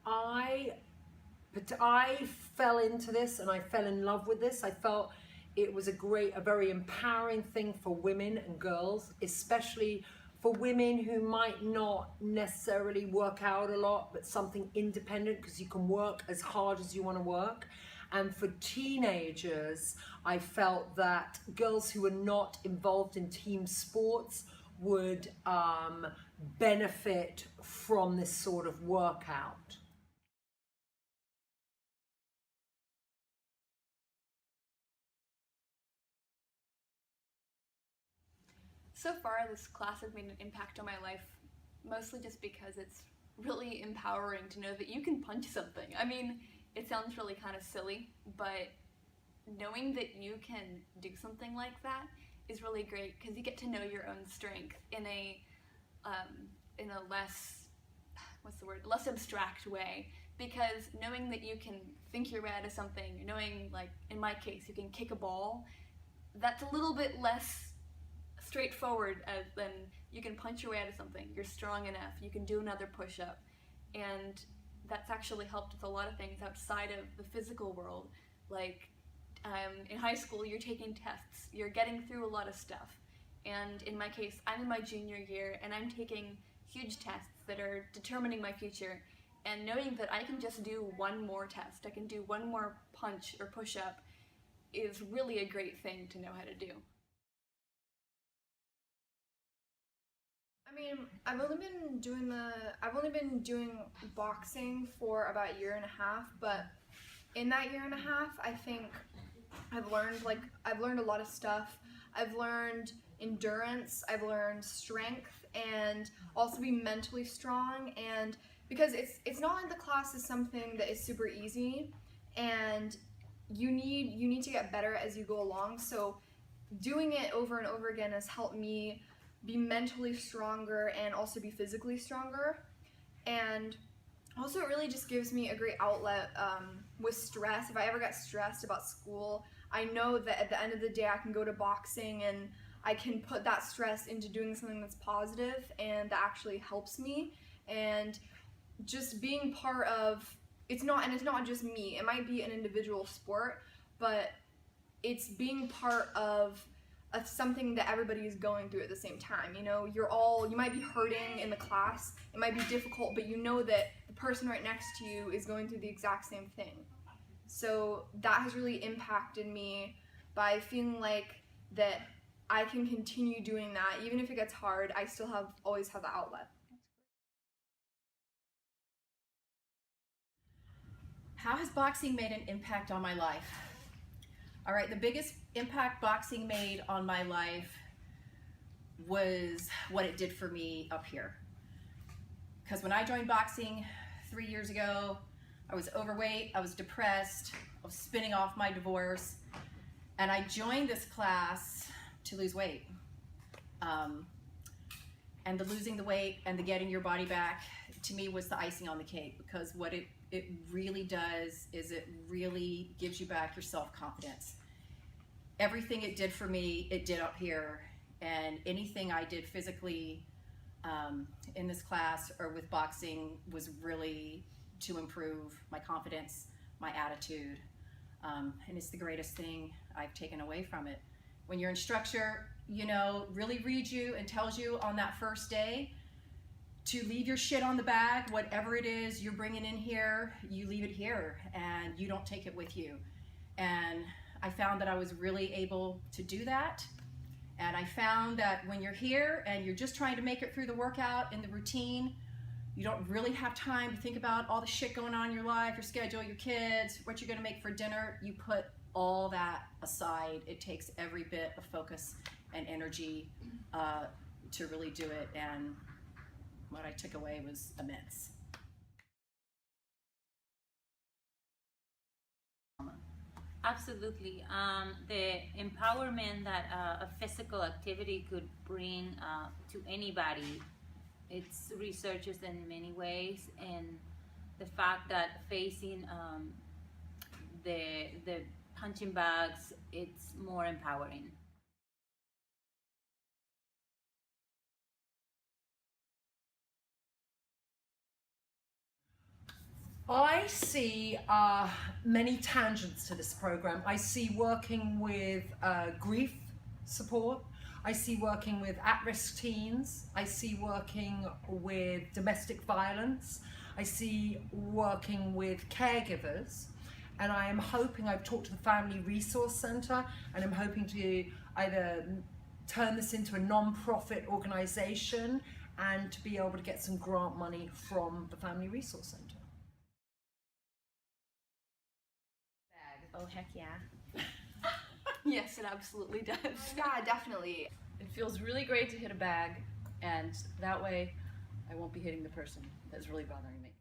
I But I fell into this and I fell in love with this. I felt it was a very empowering thing for women and girls, especially for women who might not necessarily work out a lot, but something independent, because you can work as hard as you want to work. And for teenagers, I felt that girls who were not involved in team sports would benefit from this sort of workout. So far, this class has made an impact on my life, mostly just because it's really empowering to know that you can punch something. I mean, it sounds really kind of silly, but knowing that you can do something like that is really great because you get to know your own strength in a less less abstract way. Because knowing that you can think your way out of something, knowing, like in my case, you can kick a ball, that's a little bit less straightforward than you can punch your way out of something. You're strong enough. You can do another push-up, and that's actually helped with a lot of things outside of the physical world. Like in high school, you're taking tests. You're getting through a lot of stuff. And in my case, I'm in my junior year, and I'm taking huge tests that are determining my future. And knowing that I can just do one more test, I can do one more punch or push-up, is really a great thing to know how to do. I mean, I've only been doing boxing for about a year and a half, but in that year and a half, I think I've learned a lot of stuff. I've learned endurance, I've learned strength, and also be mentally strong. And because it's not like the class is something that is super easy, and you need to get better as you go along. So doing it over and over again has helped me be mentally stronger and also be physically stronger. And also, it really just gives me a great outlet with stress. If I ever get stressed about school, I know that at the end of the day, I can go to boxing and I can put that stress into doing something that's positive and that actually helps me. And just being part of it's not just me. It might be an individual sport, but it's being part of something that everybody is going through at the same time. You know, you might be hurting in the class, it might be difficult, but you know that the person right next to you is going through the exact same thing. So that has really impacted me by feeling like that I can continue doing that. Even if it gets hard, I still always have the outlet. How has boxing made an impact on my life? All right, the biggest impact boxing made on my life was what it did for me up here. Because when I joined boxing 3 years ago, I was overweight, I was depressed, I was spinning off my divorce, and I joined this class to lose weight. And the losing the weight and the getting your body back, to me, was the icing on the cake, because what it really does is it really gives you back your self-confidence. Everything it did for me, it did up here, and anything I did physically in this class or with boxing was really to improve my confidence, my attitude, and it's the greatest thing I've taken away from it. When your instructor, you know, really reads you and tells you on that first day to leave your shit on the bag, whatever it is you're bringing in here, you leave it here and you don't take it with you. And I found that I was really able to do that. And I found that when you're here and you're just trying to make it through the workout and the routine, you don't really have time to think about all the shit going on in your life, your schedule, your kids, what you're gonna make for dinner. You put all that aside. It takes every bit of focus and energy to really do it. And what I took away was immense. Absolutely. The empowerment that a physical activity could bring to anybody, it's researches in many ways, and the fact that facing the punching bags, it's more empowering. I see many tangents to this program. I see working with grief support. I see working with at-risk teens. I see working with domestic violence. I see working with caregivers. And I am hoping, I've talked to the Family Resource Centre, and I'm hoping to either turn this into a non-profit organisation and to be able to get some grant money from the Family Resource Centre. Oh, heck yeah. Yes, it absolutely does. Yeah, definitely. It feels really great to hit a bag, and that way I won't be hitting the person that's really bothering me.